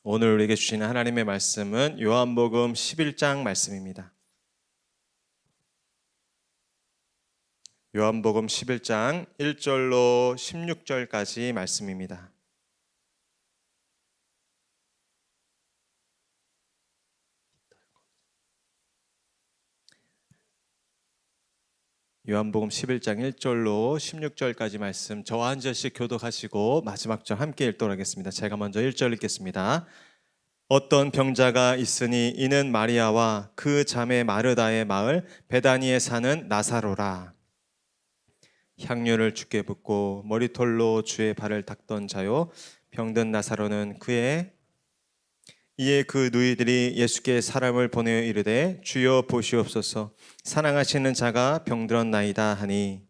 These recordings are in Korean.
오늘 우리에게 주시는 하나님의 말씀은 요한복음 11장 말씀입니다. 요한복음 11장 1절로 16절까지 말씀입니다. 요한복음 11장 1절로 16절까지 말씀 저와 한 절씩 교독하시고 마지막 절 함께 읽도록 하겠습니다. 제가 먼저 1절 읽겠습니다. 어떤 병자가 있으니 이는 마리아와 그 자매 마르다의 마을 베다니에 사는 나사로라. 향유를 주께 붓고 머리털로 주의 발을 닦던 자요, 병든 나사로는 이에 그 누이들이 예수께 사람을 보내어 이르되 주여 보시옵소서, 사랑하시는 자가 병들었나이다 하니,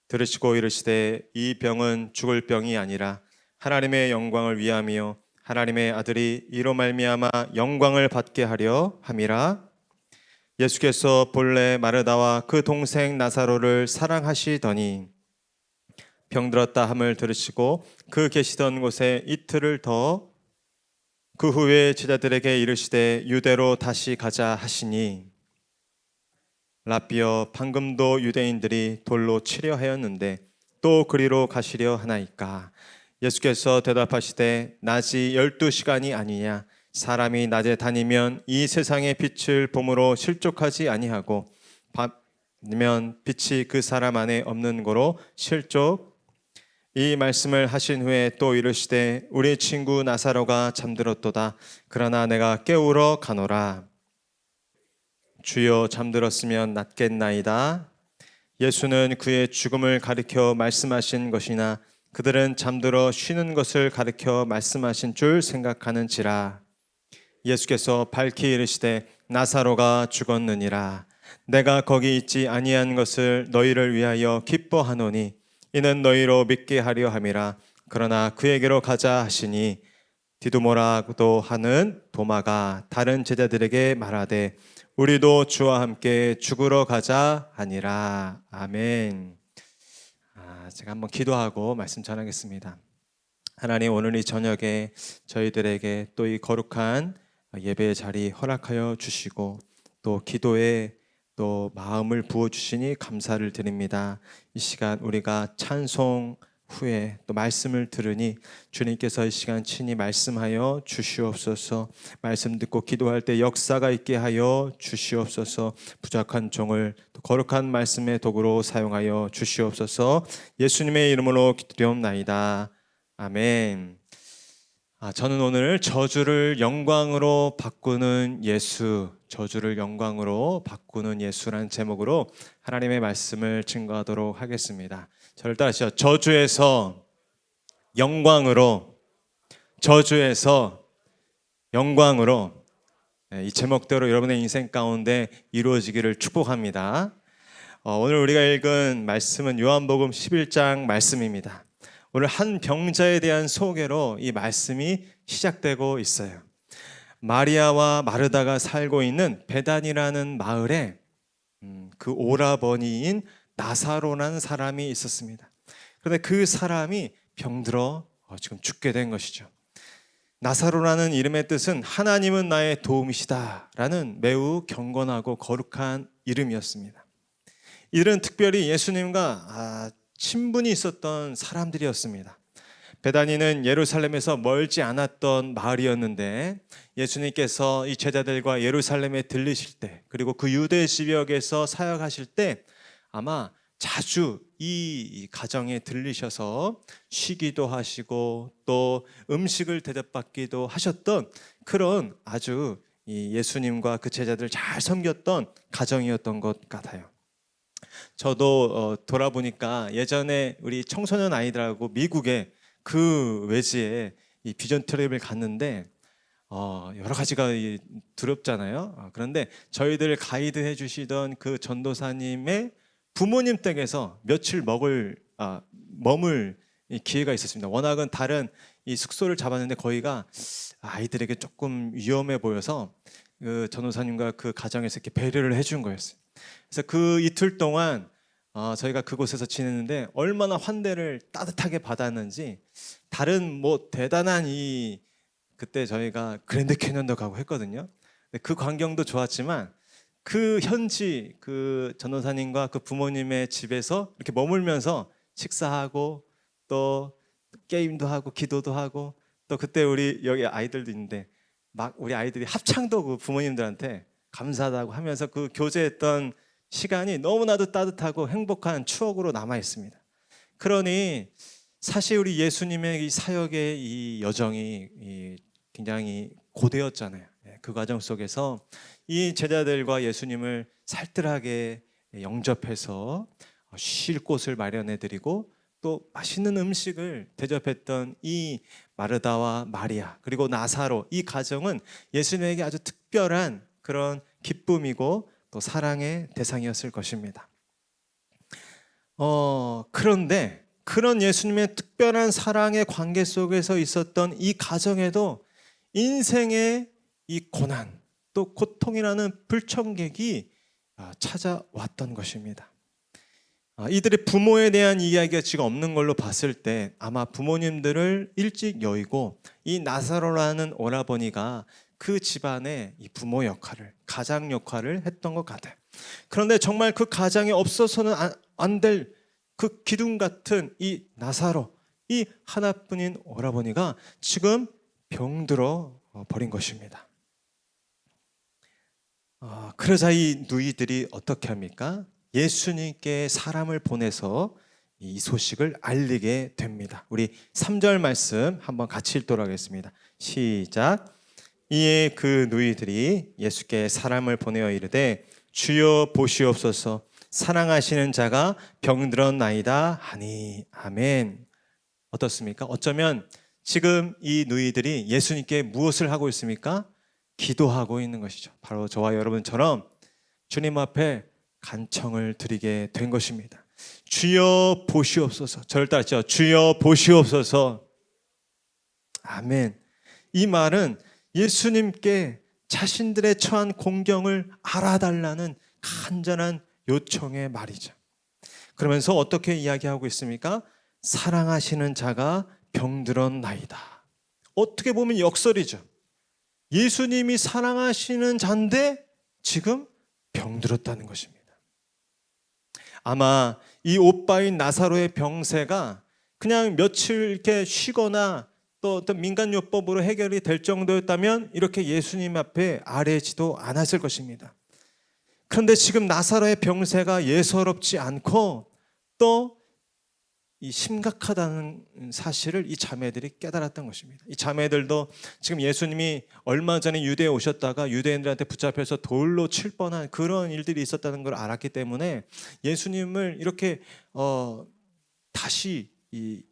들으시고 이르시되 이 병은 죽을 병이 아니라 하나님의 영광을 위함이요 하나님의 아들이 이로 말미암아 영광을 받게 하려 함이라. 예수께서 본래 마르다와 그 동생 나사로를 사랑하시더니 병들었다 함을 들으시고 그 계시던 곳에 이틀을 더 그 후에 제자들에게 이르시되 유대로 다시 가자 하시니, 라삐여 방금도 유대인들이 돌로 치려 하였는데 또 그리로 가시려 하나이까? 예수께서 대답하시되 낮이 12시간이 아니냐? 사람이 낮에 다니면 이 세상의 빛을 봄으로 실족하지 아니하고 밤이면 빛이 그 사람 안에 없는 거로 실족. 이 말씀을 하신 후에 또 이르시되 우리 친구 나사로가 잠들었도다. 그러나 내가 깨우러 가노라. 주여 잠들었으면 낫겠나이다. 예수는 그의 죽음을 가리켜 말씀하신 것이나 그들은 잠들어 쉬는 것을 가리켜 말씀하신 줄 생각하는지라. 예수께서 밝히 이르시되 나사로가 죽었느니라. 내가 거기 있지 아니한 것을 너희를 위하여 기뻐하노니 이는 너희로 믿게 하려 함이라. 그러나 그에게로 가자 하시니, 디두모라고도 하는 도마가 다른 제자들에게 말하되 우리도 주와 함께 죽으러 가자 하니라. 아멘. 제가 한번 기도하고 말씀 전하겠습니다. 하나님, 오늘 이 저녁에 저희들에게 또 이 거룩한 예배의 자리 허락하여 주시고 또 기도에 또 마음을 부어주시니 감사를 드립니다. 이 시간 우리가 찬송 후에 또 말씀을 들으니 주님께서 이 시간 친히 말씀하여 주시옵소서. 말씀 듣고 기도할 때 역사가 있게 하여 주시옵소서. 부족한 종을 또 거룩한 말씀의 도구로 사용하여 주시옵소서. 예수님의 이름으로 기도드리옵나이다. 아멘. 저는 오늘 저주를 영광으로 바꾸는 예수, 저주를 영광으로 바꾸는 예수라는 제목으로 하나님의 말씀을 증거하도록 하겠습니다. 저를 따르시죠. 저주에서 영광으로, 저주에서 영광으로. 이 제목대로 여러분의 인생 가운데 이루어지기를 축복합니다. 오늘 우리가 읽은 말씀은 요한복음 11장 말씀입니다. 오늘 한 병자에 대한 소개로 이 말씀이 시작되고 있어요. 마리아와 마르다가 살고 있는 베단이라는 마을에 그 오라버니인 나사로라는 사람이 있었습니다. 그런데 그 사람이 병들어 지금 죽게 된 것이죠. 나사로라는 이름의 뜻은 하나님은 나의 도움이시다 라는 매우 경건하고 거룩한 이름이었습니다. 이들은 특별히 예수님과 친분이 있었던 사람들이었습니다. 베다니는 예루살렘에서 멀지 않았던 마을이었는데 예수님께서 이 제자들과 예루살렘에 들리실 때, 그리고 그 유대 지역에서 사역하실 때 아마 자주 이 가정에 들리셔서 쉬기도 하시고 또 음식을 대접받기도 하셨던 그런 아주 이 예수님과 그 제자들 잘 섬겼던 가정이었던 것 같아요. 저도 돌아보니까 예전에 우리 청소년 아이들하고 미국에 그 외지에 이 비전 트립을 갔는데 여러 가지가 두렵잖아요. 그런데 저희들 가이드 해주시던 그 전도사님의 부모님 댁에서 며칠 머물 기회가 있었습니다. 워낙은 다른 이 숙소를 잡았는데 거기가 아이들에게 조금 위험해 보여서 그 전도사님과 그 가정에서 이렇게 배려를 해준 거였어요. 그래서 그 이틀 동안 저희가 그곳에서 지냈는데 얼마나 환대를 따뜻하게 받았는지, 다른 뭐 대단한 이 그때 저희가 그랜드 캐년도 가고 했거든요. 그 광경도 좋았지만 그 현지 그 전도사님과 그 부모님의 집에서 이렇게 머물면서 식사하고 또 게임도 하고 기도도 하고 또 그때 우리 여기 아이들도 있는데 막 우리 아이들이 합창도 그 부모님들한테 감사하다고 하면서 그 교제했던 시간이 너무나도 따뜻하고 행복한 추억으로 남아 있습니다. 그러니 사실 우리 예수님의 이 사역의 이 여정이 굉장히 고되었잖아요. 그 과정 속에서 이 제자들과 예수님을 살뜰하게 영접해서 쉴 곳을 마련해 드리고 또 맛있는 음식을 대접했던 이 마르다와 마리아 그리고 나사로, 이 가정은 예수님에게 아주 특별한 그런 기쁨이고 또 사랑의 대상이었을 것입니다. 그런데 그런 예수님의 특별한 사랑의 관계 속에서 있었던 이 가정에도 인생의 이 고난 또 고통이라는 불청객이 찾아왔던 것입니다. 이들의 부모에 대한 이야기가 지금 없는 걸로 봤을 때 아마 부모님들을 일찍 여의고 이 나사로라는 오라버니가 그 집안의 이 부모 역할을, 가장 역할을 했던 것 같아요. 그런데 정말 그 가장에 없어서는 안 될 그 기둥 같은 이 나사로, 이 하나뿐인 오라버니가 지금 병들어 버린 것입니다. 그러자 이 누이들이 어떻게 합니까? 예수님께 사람을 보내서 이 소식을 알리게 됩니다. 우리 3절 말씀 한번 같이 읽도록 하겠습니다. 시작. 이에 그 누이들이 예수께 사람을 보내어 이르되 주여 보시옵소서, 사랑하시는 자가 병들었나이다 하니. 아멘. 어떻습니까? 어쩌면 지금 이 누이들이 예수님께 무엇을 하고 있습니까? 기도하고 있는 것이죠. 바로 저와 여러분처럼 주님 앞에 간청을 드리게 된 것입니다. 주여 보시옵소서. 저를 따르죠. 주여 보시옵소서. 아멘. 이 말은 예수님께 자신들의 처한 공경을 알아달라는 간절한 요청의 말이죠. 그러면서 어떻게 이야기하고 있습니까? 사랑하시는 자가 병들었나이다. 어떻게 보면 역설이죠. 예수님이 사랑하시는 자인데 지금 병들었다는 것입니다. 아마 이 오빠인 나사로의 병세가 그냥 며칠 이렇게 쉬거나 또 어떤 민간요법으로 해결이 될 정도였다면 이렇게 예수님 앞에 아뢰지도 않았을 것입니다. 그런데 지금 나사로의 병세가 예사롭지 않고 또 이 심각하다는 사실을 이 자매들이 깨달았던 것입니다. 이 자매들도 지금 예수님이 얼마 전에 유대에 오셨다가 유대인들한테 붙잡혀서 돌로 칠 뻔한 그런 일들이 있었다는 걸 알았기 때문에 예수님을 이렇게 다시 이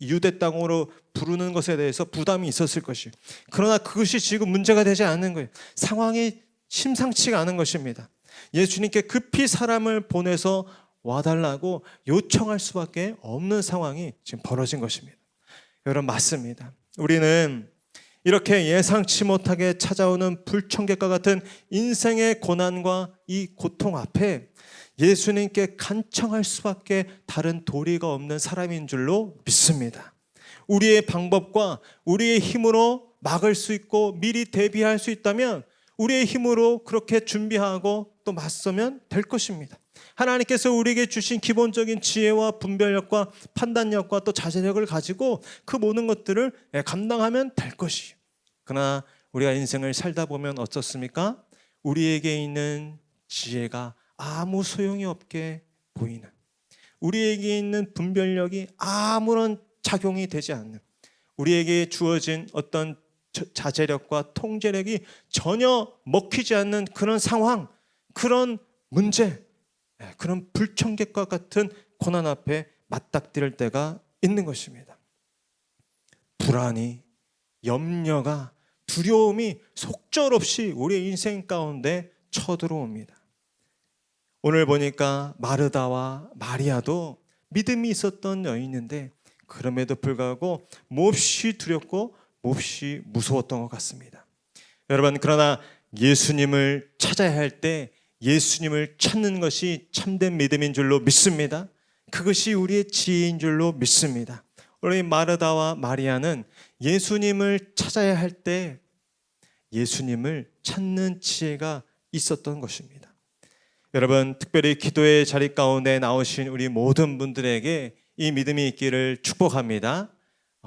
유대 땅으로 부르는 것에 대해서 부담이 있었을 것이에요. 그러나 그것이 지금 문제가 되지 않는 거예요. 상황이 심상치가 않은 것입니다. 예수님께 급히 사람을 보내서 와달라고 요청할 수밖에 없는 상황이 지금 벌어진 것입니다. 여러분, 맞습니다. 우리는 이렇게 예상치 못하게 찾아오는 불청객과 같은 인생의 고난과 이 고통 앞에 예수님께 간청할 수밖에 다른 도리가 없는 사람인 줄로 믿습니다. 우리의 방법과 우리의 힘으로 막을 수 있고 미리 대비할 수 있다면 우리의 힘으로 그렇게 준비하고 또 맞서면 될 것입니다. 하나님께서 우리에게 주신 기본적인 지혜와 분별력과 판단력과 또 자제력을 가지고 그 모든 것들을 감당하면 될 것이에요. 그러나 우리가 인생을 살다 보면 어떻습니까? 우리에게 있는 지혜가 아무 소용이 없게 보이는, 우리에게 있는 분별력이 아무런 작용이 되지 않는, 우리에게 주어진 어떤 자제력과 통제력이 전혀 먹히지 않는 그런 상황, 그런 문제, 그런 불청객과 같은 고난 앞에 맞닥뜨릴 때가 있는 것입니다. 불안이, 염려가, 두려움이 속절없이 우리의 인생 가운데 쳐들어옵니다. 오늘 보니까 마르다와 마리아도 믿음이 있었던 여인인데 그럼에도 불구하고 몹시 두렵고 몹시 무서웠던 것 같습니다. 여러분, 그러나 예수님을 찾아야 할 때 예수님을 찾는 것이 참된 믿음인 줄로 믿습니다. 그것이 우리의 지혜인 줄로 믿습니다. 우리 마르다와 마리아는 예수님을 찾아야 할 때 예수님을 찾는 지혜가 있었던 것입니다. 여러분, 특별히 기도의 자리 가운데 나오신 우리 모든 분들에게 이 믿음이 있기를 축복합니다.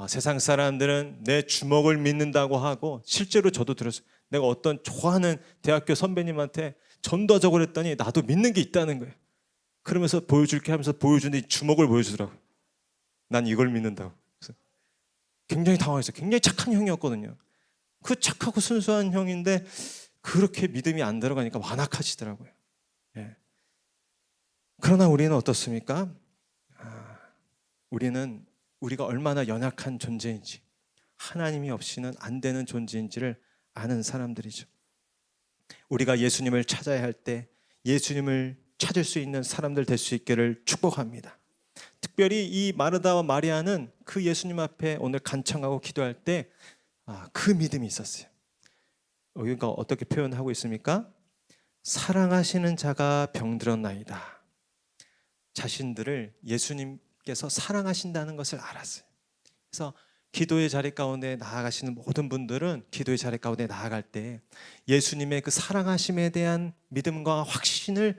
세상 사람들은 내 주먹을 믿는다고 하고, 실제로 저도 들었어요. 내가 어떤 좋아하는 대학교 선배님한테 전도하자고 그랬더니 나도 믿는 게 있다는 거예요. 그러면서 보여줄게 하면서 보여주는데 주먹을 보여주더라고요. 난 이걸 믿는다고. 그래서 굉장히 당황했어요. 굉장히 착한 형이었거든요. 그 착하고 순수한 형인데 그렇게 믿음이 안 들어가니까 완악하시더라고요. 예. 그러나 우리는 어떻습니까? 우리는 우리가 얼마나 연약한 존재인지, 하나님이 없이는 안 되는 존재인지를 아는 사람들이죠. 우리가 예수님을 찾아야 할 때 예수님을 찾을 수 있는 사람들 될 수 있기를 축복합니다. 특별히 이 마르다와 마리아는 그 예수님 앞에 오늘 간청하고 기도할 때 그 믿음이 있었어요. 여기가 어떻게 표현하고 있습니까? 사랑하시는 자가 병들었나이다. 자신들을 예수님께서 사랑하신다는 것을 알았어요. 그래서 기도의 자리 가운데 나아가시는 모든 분들은 기도의 자리 가운데 나아갈 때 예수님의 그 사랑하심에 대한 믿음과 확신을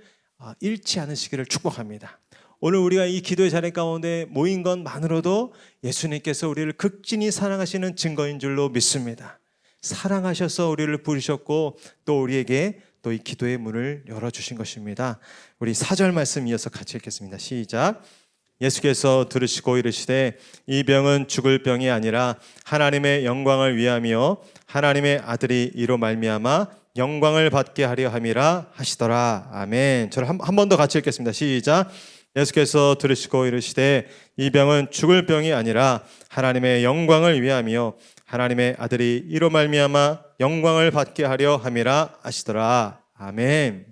잃지 않으시기를 축복합니다. 오늘 우리가 이 기도의 자리 가운데 모인 것만으로도 예수님께서 우리를 극진히 사랑하시는 증거인 줄로 믿습니다. 사랑하셔서 우리를 부르셨고 또 우리에게 또 이 기도의 문을 열어주신 것입니다. 우리 4절 말씀 이어서 같이 읽겠습니다. 시작. 예수께서 들으시고 이르시되 이 병은 죽을 병이 아니라 하나님의 영광을 위하며 하나님의 아들이 이로 말미암아 영광을 받게 하려 함이라 하시더라. 아멘. 저를 한 번 더 같이 읽겠습니다. 시작. 예수께서 들으시고 이르시되 이 병은 죽을 병이 아니라 하나님의 영광을 위하며 하나님의 아들이 이로 말미암아 영광을 받게 하려 함이라 하시더라. 아멘.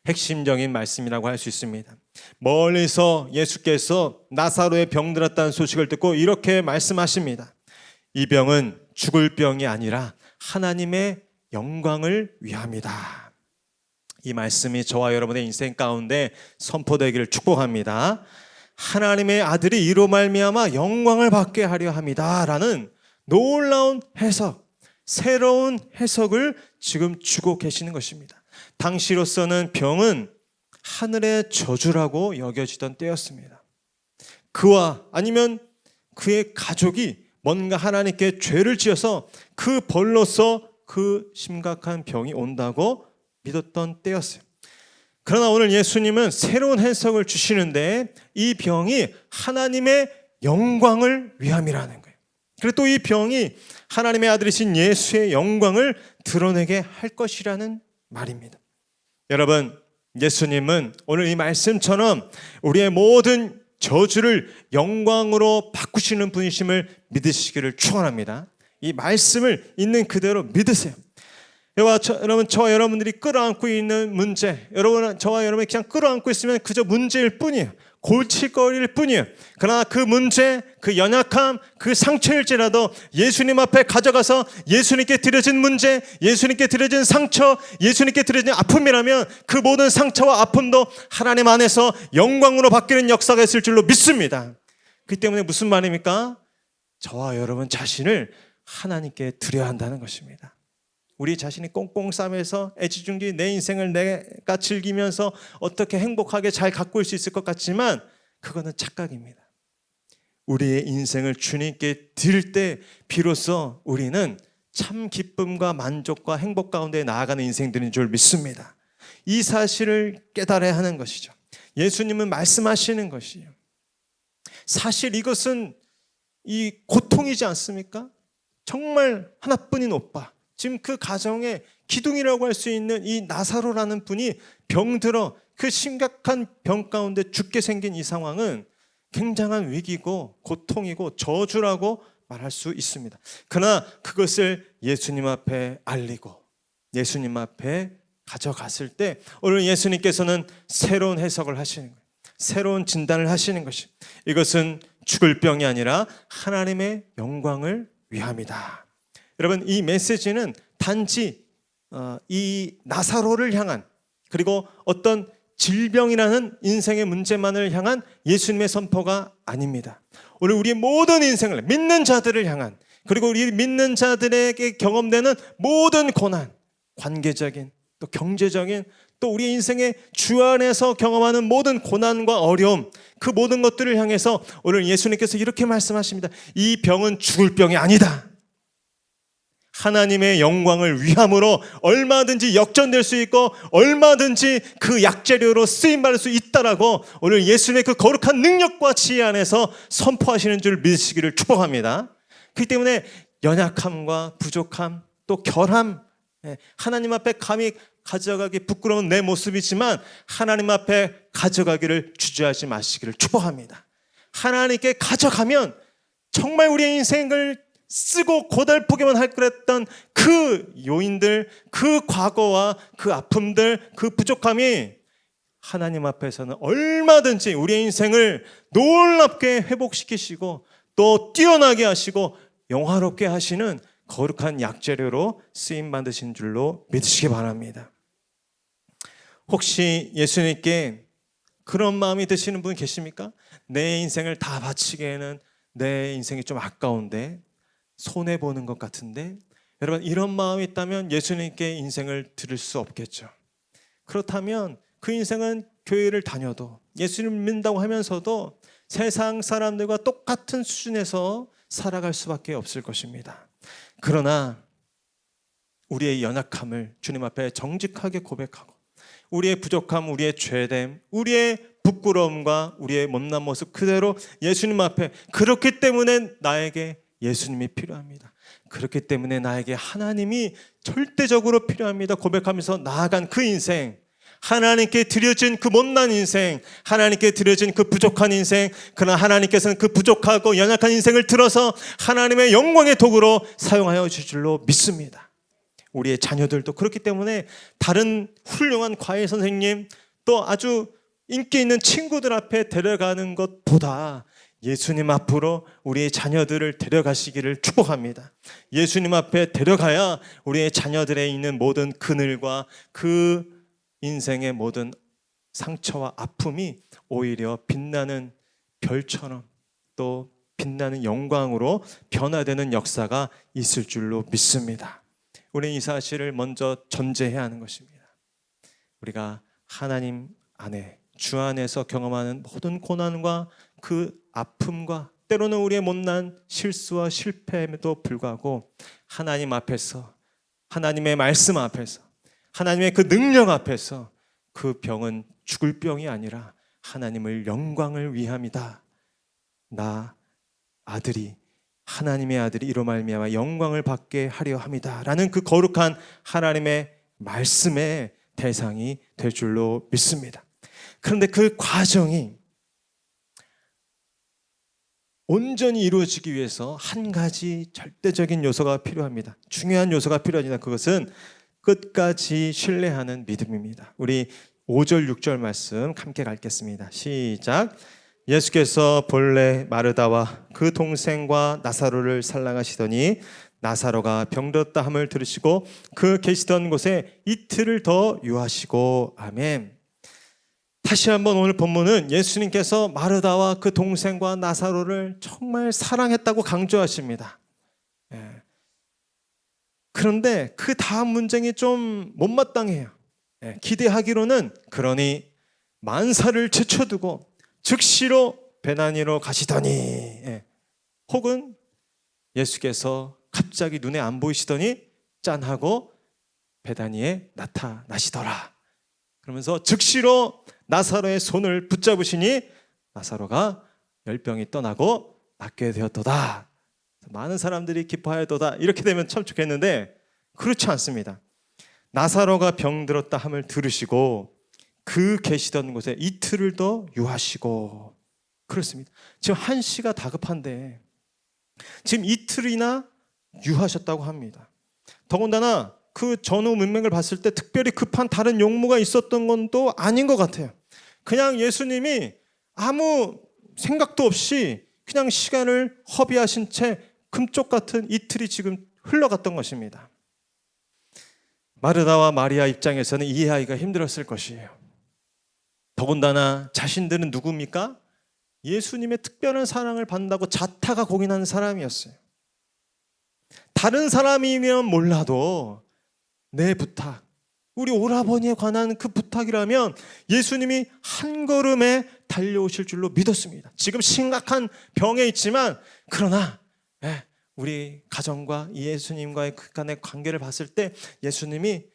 핵심적인 말씀이라고 할 수 있습니다. 멀리서 예수께서 나사로의 병들었다는 소식을 듣고 이렇게 말씀하십니다. 이 병은 죽을 병이 아니라 하나님의 영광을 위함이다. 이 말씀이 저와 여러분의 인생 가운데 선포되기를 축복합니다. 하나님의 아들이 이로 말미암아 영광을 받게 하려 함이다 라는 놀라운 해석, 새로운 해석을 지금 주고 계시는 것입니다. 당시로서는 병은 하늘의 저주라고 여겨지던 때였습니다. 그와 아니면 그의 가족이 뭔가 하나님께 죄를 지어서 그 벌로서 그 심각한 병이 온다고 믿었던 때였어요. 그러나 오늘 예수님은 새로운 해석을 주시는데 이 병이 하나님의 영광을 위함이라는 거예요. 그리고 또 이 병이 하나님의 아들이신 예수의 영광을 드러내게 할 것이라는 말입니다. 여러분, 예수님은 오늘 이 말씀처럼 우리의 모든 저주를 영광으로 바꾸시는 분이심을 믿으시기를 축원합니다. 이 말씀을 있는 그대로 믿으세요. 여러분, 저와 여러분들이 끌어안고 있는 문제, 저와 여러분이 그냥 끌어안고 있으면 그저 문제일 뿐이에요. 골칫거리일 뿐이에요. 그러나 그 문제, 그 연약함, 그 상처일지라도 예수님 앞에 가져가서 예수님께 드려진 문제, 예수님께 드려진 상처, 예수님께 드려진 아픔이라면 그 모든 상처와 아픔도 하나님 안에서 영광으로 바뀌는 역사가 있을 줄로 믿습니다. 그렇기 때문에 무슨 말입니까? 저와 여러분 자신을 하나님께 드려야 한다는 것입니다. 우리 자신이 꽁꽁 싸매서 애지중지 내 인생을 내가 즐기면서 어떻게 행복하게 잘 가꿀 수 있을 것 같지만 그거는 착각입니다. 우리의 인생을 주님께 드릴 때 비로소 우리는 참 기쁨과 만족과 행복 가운데 나아가는 인생들인 줄 믿습니다. 이 사실을 깨달아야 하는 것이죠. 예수님은 말씀하시는 것이에요. 사실 이것은 이 고통이지 않습니까? 정말 하나뿐인 오빠, 지금 그 가정의 기둥이라고 할 수 있는 이 나사로라는 분이 병들어 그 심각한 병 가운데 죽게 생긴 이 상황은 굉장한 위기고 고통이고 저주라고 말할 수 있습니다. 그러나 그것을 예수님 앞에 알리고 예수님 앞에 가져갔을 때 오늘 예수님께서는 새로운 해석을 하시는 거예요. 새로운 진단을 하시는 것이, 이것은 죽을 병이 아니라 하나님의 영광을 위함이다. 여러분, 이 메시지는 단지 이 나사로를 향한, 그리고 어떤 질병이라는 인생의 문제만을 향한 예수님의 선포가 아닙니다. 오늘 우리의 모든 인생을 믿는 자들을 향한, 그리고 우리 믿는 자들에게 경험되는 모든 고난, 관계적인 또 경제적인 또 우리 인생의 주 안에서 경험하는 모든 고난과 어려움, 그 모든 것들을 향해서 오늘 예수님께서 이렇게 말씀하십니다. 이 병은 죽을 병이 아니다. 하나님의 영광을 위함으로 얼마든지 역전될 수 있고 얼마든지 그 약재료로 쓰임받을 수 있다라고 오늘 예수님의 그 거룩한 능력과 지혜 안에서 선포하시는 줄 믿으시기를 축복합니다. 그렇기 때문에 연약함과 부족함 또 결함, 하나님 앞에 감히 가져가기 부끄러운 내 모습이지만 하나님 앞에 가져가기를 주저하지 마시기를 축복합니다. 하나님께 가져가면 정말 우리의 인생을 쓰고 고달프게만 할 그랬던 그 요인들, 그 과거와 그 아픔들, 그 부족함이 하나님 앞에서는 얼마든지 우리의 인생을 놀랍게 회복시키시고 또 뛰어나게 하시고 영화롭게 하시는 거룩한 약재료로 쓰임받으신 줄로 믿으시기 바랍니다. 혹시 예수님께 그런 마음이 드시는 분 계십니까? 내 인생을 다 바치기에는 내 인생이 좀 아까운데, 손해보는 것 같은데, 여러분 이런 마음이 있다면 예수님께 인생을 드릴 수 없겠죠. 그렇다면 그 인생은 교회를 다녀도 예수님을 믿는다고 하면서도 세상 사람들과 똑같은 수준에서 살아갈 수밖에 없을 것입니다. 그러나 우리의 연약함을 주님 앞에 정직하게 고백하고 우리의 부족함, 우리의 죄됨, 우리의 부끄러움과 우리의 못난 모습 그대로 예수님 앞에, 그렇기 때문에 나에게 예수님이 필요합니다. 그렇기 때문에 나에게 하나님이 절대적으로 필요합니다. 고백하면서 나아간 그 인생, 하나님께 드려진 그 못난 인생, 하나님께 드려진 그 부족한 인생, 그러나 하나님께서는 그 부족하고 연약한 인생을 들어서 하나님의 영광의 도구로 사용하여 주실 줄로 믿습니다. 우리의 자녀들도 그렇기 때문에 다른 훌륭한 과외 선생님 또 아주 인기 있는 친구들 앞에 데려가는 것보다 예수님 앞으로 우리의 자녀들을 데려가시기를 축복합니다. 예수님 앞에 데려가야 우리의 자녀들에 있는 모든 그늘과 그 인생의 모든 상처와 아픔이 오히려 빛나는 별처럼 또 빛나는 영광으로 변화되는 역사가 있을 줄로 믿습니다. 우리는 이 사실을 먼저 전제해야 하는 것입니다. 우리가 하나님 안에, 주 안에서 경험하는 모든 고난과 그 아픔과 때로는 우리의 못난 실수와 실패에도 불구하고 하나님 앞에서, 하나님의 말씀 앞에서, 하나님의 그 능력 앞에서 그 병은 죽을 병이 아니라 하나님을 영광을 위함이다. 나 아들이, 하나님의 아들이 이로 말미암아 영광을 받게 하려 함이다 라는 그 거룩한 하나님의 말씀의 대상이 될 줄로 믿습니다. 그런데 그 과정이 온전히 이루어지기 위해서 한 가지 절대적인 요소가 필요합니다. 중요한 요소가 필요합니다. 그것은 끝까지 신뢰하는 믿음입니다. 우리 5절 6절 말씀 함께 읽겠습니다. 시작. 예수께서 본래 마르다와 그 동생과 나사로를 살랑하시더니 나사로가 병들었다 함을 들으시고 그 계시던 곳에 이틀을 더 유하시고. 아멘. 다시 한번 오늘 본문은 예수님께서 마르다와 그 동생과 나사로를 정말 사랑했다고 강조하십니다. 그런데 그 다음 문장이 좀 못마땅해요. 기대하기로는 그러니 만사를 제쳐두고 즉시로 베나니로 가시더니, 혹은 예수께서 갑자기 눈에 안 보이시더니 짠하고 베다니에 나타나시더라. 그러면서 즉시로 나사로의 손을 붙잡으시니 나사로가 열병이 떠나고 낫게 되었도다. 많은 사람들이 기뻐하였도다. 이렇게 되면 참 좋겠는데 그렇지 않습니다. 나사로가 병들었다 함을 들으시고 그 계시던 곳에 이틀을 더 유하시고. 그렇습니다. 지금 한시가 다급한데 지금 이틀이나 유하셨다고 합니다. 더군다나 그 전후 문맥을 봤을 때 특별히 급한 다른 용무가 있었던 건 또 아닌 것 같아요. 그냥 예수님이 아무 생각도 없이 그냥 시간을 허비하신 채 금쪽 같은 이틀이 지금 흘러갔던 것입니다. 마르다와 마리아 입장에서는 이해하기가 힘들었을 것이에요. 더군다나 자신들은 누굽니까? 예수님의 특별한 사랑을 받는다고 자타가 공인하는 사람이었어요. 다른 사람이면 몰라도 내 부탁, 우리 오라버니에 관한 그 부탁이라면 예수님이 한 걸음에 달려오실 줄로 믿었습니다. 지금 심각한 병에 있지만 그러나 우리 가정과 예수님과의 간의 관계를 봤을 때 예수님이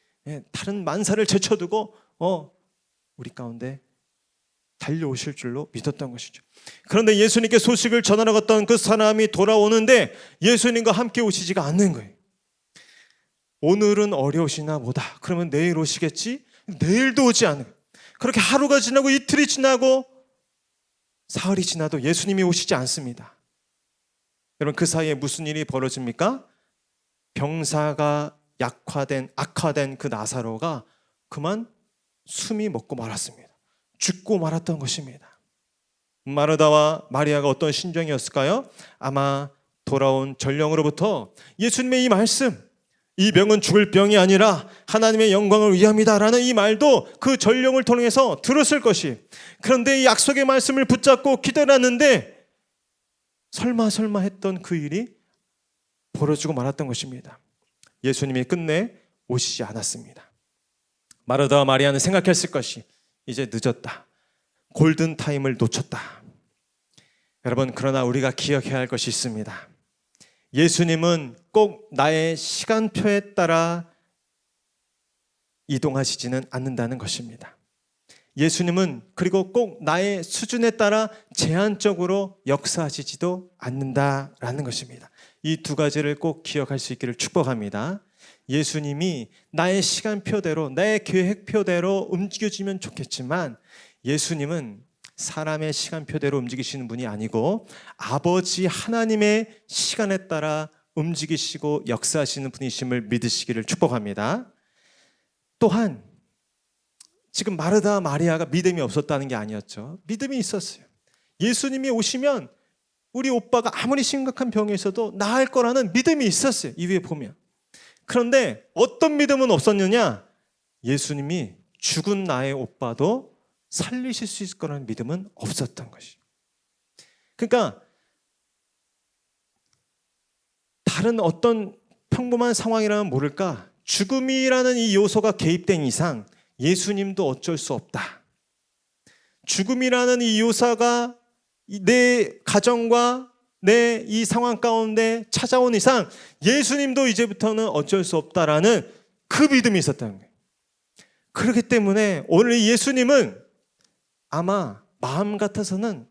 다른 만사를 제쳐두고 우리 가운데 달려오실 줄로 믿었던 것이죠. 그런데 예수님께 소식을 전하러 갔던 그 사람이 돌아오는데 예수님과 함께 오시지가 않는 거예요. 오늘은 어려우시나 보다. 그러면 내일 오시겠지? 내일도 오지 않아요. 그렇게 하루가 지나고 이틀이 지나고 사흘이 지나도 예수님이 오시지 않습니다. 여러분, 그 사이에 무슨 일이 벌어집니까? 병사가 악화된 그 나사로가 그만 숨이 먹고 말았습니다. 죽고 말았던 것입니다. 마르다와 마리아가 어떤 심정이었을까요? 아마 돌아온 전령으로부터 예수님의 이 말씀, 이 병은 죽을 병이 아니라 하나님의 영광을 위함이다 라는 이 말도 그 전령을 통해서 들었을 것이. 그런데 이 약속의 말씀을 붙잡고 기다렸는데 설마 했던 그 일이 벌어지고 말았던 것입니다. 예수님이 끝내 오시지 않았습니다. 마르다와 마리아는 생각했을 것이 이제 늦었다. 골든타임을 놓쳤다. 여러분, 그러나 우리가 기억해야 할 것이 있습니다. 예수님은 꼭 나의 시간표에 따라 이동하시지는 않는다는 것입니다. 예수님은 그리고 꼭 나의 수준에 따라 제한적으로 역사하시지도 않는다라는 것입니다. 이 두 가지를 꼭 기억할 수 있기를 축복합니다. 예수님이 나의 시간표대로, 내 계획표대로 움직여지면 좋겠지만 예수님은 사람의 시간표대로 움직이시는 분이 아니고 아버지 하나님의 시간에 따라 움직이시고 역사하시는 분이심을 믿으시기를 축복합니다. 또한 지금 마르다 마리아가 믿음이 없었다는 게 아니었죠. 믿음이 있었어요. 예수님이 오시면 우리 오빠가 아무리 심각한 병에 있어도 나을 거라는 믿음이 있었어요. 이 위에 보면. 그런데 어떤 믿음은 없었느냐? 예수님이 죽은 나의 오빠도 살리실 수 있을 거라는 믿음은 없었던 것이. 그러니까 다른 어떤 평범한 상황이라면 모를까 죽음이라는 이 요소가 개입된 이상 예수님도 어쩔 수 없다. 죽음이라는 이 요소가 내 가정과 내 이 상황 가운데 찾아온 이상 예수님도 이제부터는 어쩔 수 없다라는 그 믿음이 있었다는 거예요. 그렇기 때문에 오늘 예수님은 아마 마음 같아서는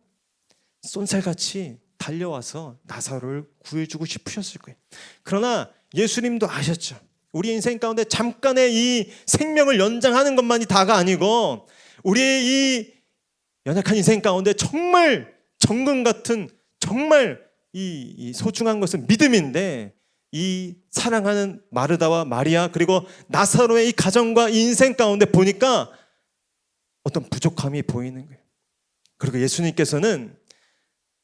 쏜살같이 달려와서 나사로를 구해주고 싶으셨을 거예요. 그러나 예수님도 아셨죠. 우리 인생 가운데 잠깐의 이 생명을 연장하는 것만이 다가 아니고 우리의 이 연약한 인생 가운데 정말 정금 같은 정말 이 소중한 것은 믿음인데 이 사랑하는 마르다와 마리아 그리고 나사로의 이 가정과 이 인생 가운데 보니까 어떤 부족함이 보이는 거예요. 그리고 예수님께서는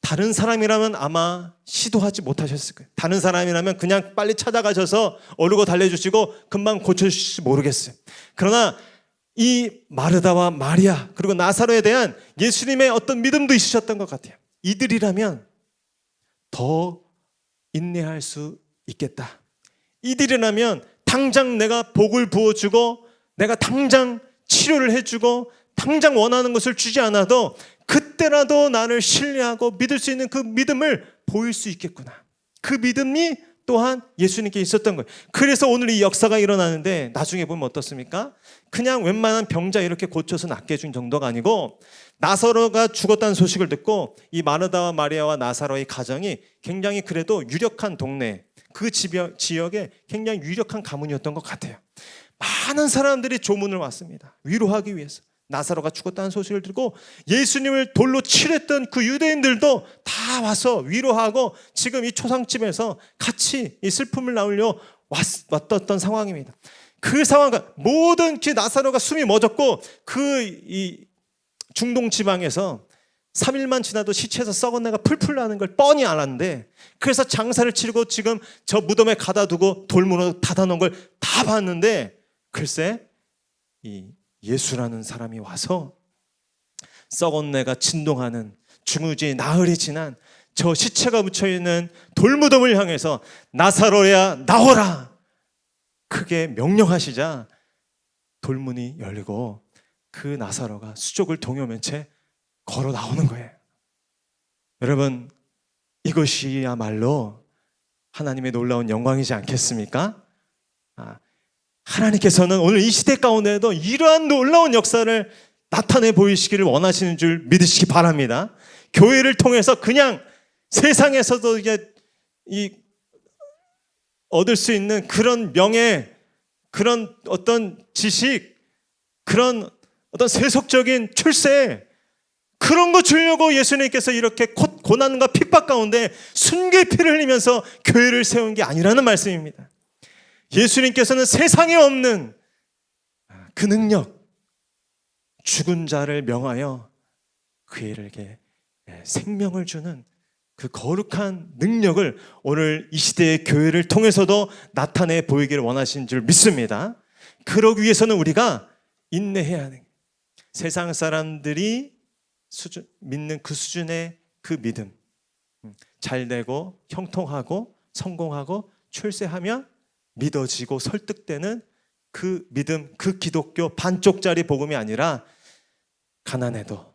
다른 사람이라면 아마 시도하지 못하셨을 거예요. 다른 사람이라면 그냥 빨리 찾아가셔서 어르고 달래주시고 금방 고쳐주실지 모르겠어요. 그러나 이 마르다와 마리아 그리고 나사로에 대한 예수님의 어떤 믿음도 있으셨던 것 같아요. 이들이라면 더 인내할 수 있겠다. 이들이라면 당장 내가 복을 부어주고 내가 당장 치료를 해주고 당장 원하는 것을 주지 않아도 그때라도 나를 신뢰하고 믿을 수 있는 그 믿음을 보일 수 있겠구나. 그 믿음이 또한 예수님께 있었던 거예요. 그래서 오늘 이 역사가 일어나는데 나중에 보면 어떻습니까? 그냥 웬만한 병자 이렇게 고쳐서 낫게 해준 정도가 아니고 나사로가 죽었다는 소식을 듣고 이 마르다와 마리아와 나사로의 가정이 굉장히 그래도 유력한 동네 그 지역에 굉장히 유력한 가문이었던 것 같아요. 많은 사람들이 조문을 왔습니다. 위로하기 위해서. 나사로가 죽었다는 소식을 듣고 예수님을 돌로 칠했던 그 유대인들도 다 와서 위로하고 지금 이 초상집에서 같이 이 슬픔을 나누려 왔던 상황입니다. 그 상황과 모든 그 나사로가 숨이 멎었고 그 이 중동 지방에서 3일만 지나도 시체에서 썩은 내가 풀풀 나는 걸 뻔히 알았는데 그래서 장사를 치르고 지금 저 무덤에 가다 두고 돌문으로 닫아놓은 걸 다 봤는데 글쎄 이 예수라는 사람이 와서 썩은 내가 진동하는 중후지 나흘이 지난 저 시체가 묻혀있는 돌무덤을 향해서 나사로야 나오라 크게 명령하시자 돌문이 열리고 그 나사로가 수족을 동여맨 채 걸어 나오는 거예요. 여러분, 이것이야말로 하나님의 놀라운 영광이지 않겠습니까? 하나님께서는 오늘 이 시대 가운데에도 이러한 놀라운 역사를 나타내 보이시기를 원하시는 줄 믿으시기 바랍니다. 교회를 통해서 그냥 세상에서도 이게 얻을 수 있는 그런 명예, 그런 어떤 지식, 그런 어떤 세속적인 출세, 그런 거 주려고 예수님께서 이렇게 고난과 핍박 가운데 순교의 피를 흘리면서 교회를 세운 게 아니라는 말씀입니다. 예수님께서는 세상에 없는 그 능력, 죽은 자를 명하여 그에게 생명을 주는 그 거룩한 능력을 오늘 이 시대의 교회를 통해서도 나타내 보이기를 원하신 줄 믿습니다. 그러기 위해서는 우리가 인내해야 하는, 세상 사람들이 믿는 그 수준의 그 믿음, 잘되고 형통하고 성공하고 출세하면 믿어지고 설득되는 그 믿음, 그 기독교 반쪽짜리 복음이 아니라 가난해도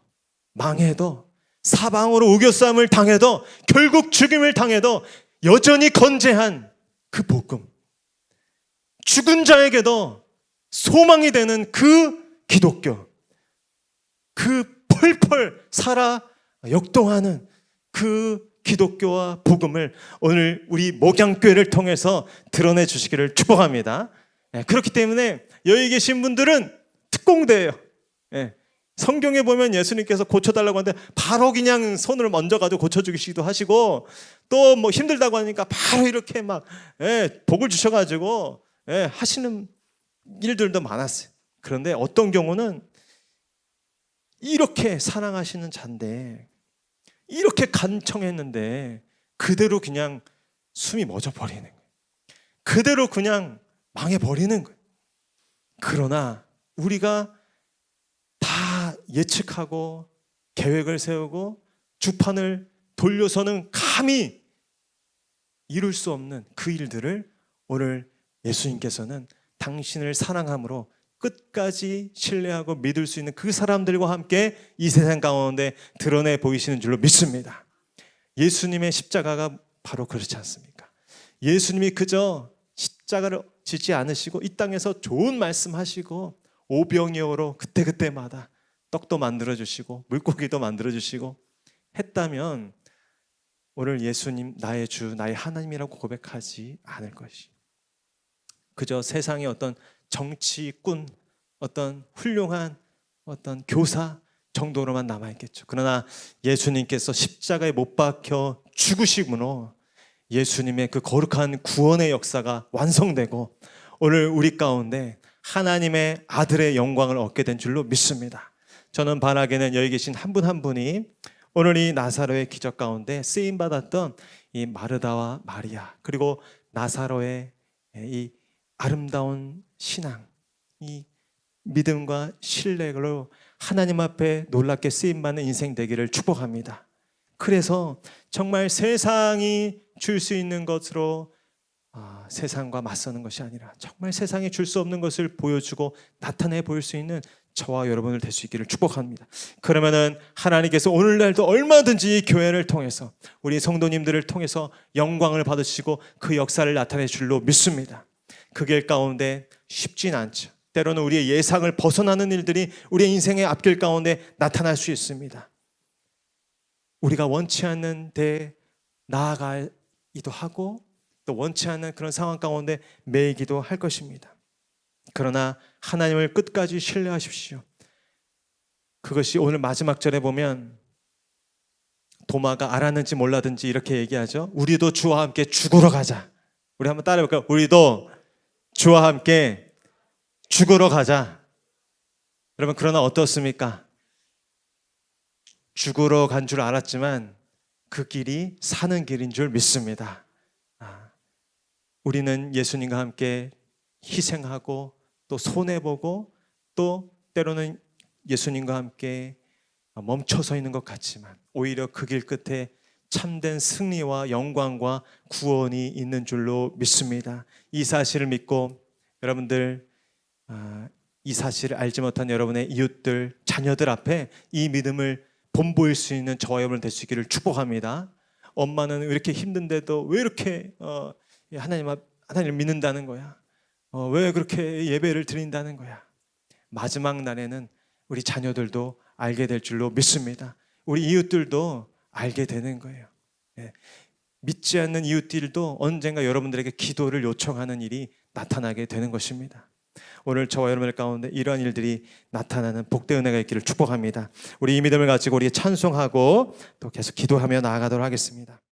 망해도 사방으로 우겨싸움을 당해도 결국 죽임을 당해도 여전히 건재한 그 복음, 죽은 자에게도 소망이 되는 그 기독교, 그 펄펄 살아 역동하는 그 기독교와 복음을 오늘 우리 목양교회를 통해서 드러내 주시기를 축복합니다. 그렇기 때문에 여기 계신 분들은 특공대예요. 성경에 보면 예수님께서 고쳐달라고 하는데 바로 그냥 손을 얹어가지고 고쳐주시기도 하시고, 또 뭐 힘들다고 하니까 바로 이렇게 막 복을 주셔가지고 하시는 일들도 많았어요. 그런데 어떤 경우는 이렇게 사랑하시는 자인데, 이렇게 간청했는데 그대로 그냥 숨이 멎어버리는 거예요. 그대로 그냥 망해버리는 거예요. 그러나 우리가 다 예측하고 계획을 세우고 주판을 돌려서는 감히 이룰 수 없는 그 일들을 오늘 예수님께서는 당신을 사랑함으로 끝까지 신뢰하고 믿을 수 있는 그 사람들과 함께 이 세상 가운데 드러내 보이시는 줄로 믿습니다. 예수님의 십자가가 바로 그렇지 않습니까? 예수님이 그저 십자가를 지지 않으시고 이 땅에서 좋은 말씀하시고 오병이어로 그때그때마다 떡도 만들어주시고 물고기도 만들어주시고 했다면 오늘 예수님 나의 주, 나의 하나님이라고 고백하지 않을 것이, 그저 세상의 어떤 정치꾼, 어떤 훌륭한 어떤 교사 정도로만 남아있겠죠. 그러나 예수님께서 십자가에 못 박혀 죽으심으로 예수님의 그 거룩한 구원의 역사가 완성되고 오늘 우리 가운데 하나님의 아들의 영광을 얻게 된 줄로 믿습니다. 저는 바라기는 여기 계신 한 분 한 분이 오늘 이 나사로의 기적 가운데 쓰임받았던 이 마르다와 마리아, 그리고 나사로의 이 아름다운 신앙, 이 믿음과 신뢰로 하나님 앞에 놀랍게 쓰임받는 인생 되기를 축복합니다. 그래서 정말 세상이 줄 수 있는 것으로 세상과 맞서는 것이 아니라 정말 세상이 줄 수 없는 것을 보여주고 나타내 보일 수 있는 저와 여러분을 될 수 있기를 축복합니다. 그러면은 하나님께서 오늘날도 얼마든지 교회를 통해서 우리 성도님들을 통해서 영광을 받으시고 그 역사를 나타낼 줄로 믿습니다. 그 길 가운데 쉽진 않죠. 때로는 우리의 예상을 벗어나는 일들이 우리의 인생의 앞길 가운데 나타날 수 있습니다. 우리가 원치 않는 데 나아가기도 하고 또 원치 않는 그런 상황 가운데 매이기도 할 것입니다. 그러나 하나님을 끝까지 신뢰하십시오. 그것이 오늘 마지막 절에 보면 도마가 알았는지 몰랐는지 이렇게 얘기하죠. 우리도 주와 함께 죽으러 가자. 우리 한번 따라해 볼까요? 우리도 주와 함께 죽으러 가자. 여러분, 그러나 어떻습니까? 죽으러 간 줄 알았지만 그 길이 사는 길인 줄 믿습니다. 우리는 예수님과 함께 희생하고 또 손해보고 또 때로는 예수님과 함께 멈춰서 있는 것 같지만 오히려 그 길 끝에 참된 승리와 영광과 구원이 있는 줄로 믿습니다. 이 사실을 믿고 여러분들, 이 사실을 알지 못한 여러분의 이웃들, 자녀들 앞에 이 믿음을 본보일 수 있는 저와 여러분 될 수 있기를 축복합니다. 엄마는 왜 이렇게 힘든데도 왜 이렇게 하나님을 믿는다는 거야? 왜 그렇게 예배를 드린다는 거야? 마지막 날에는 우리 자녀들도 알게 될 줄로 믿습니다. 우리 이웃들도 알게 되는 거예요. 믿지 않는 이웃들도 언젠가 여러분들에게 기도를 요청하는 일이 나타나게 되는 것입니다. 오늘 저와 여러분들 가운데 이러한 일들이 나타나는 복된 은혜가 있기를 축복합니다. 우리 이 믿음을 가지고 우리 찬송하고 또 계속 기도하며 나아가도록 하겠습니다.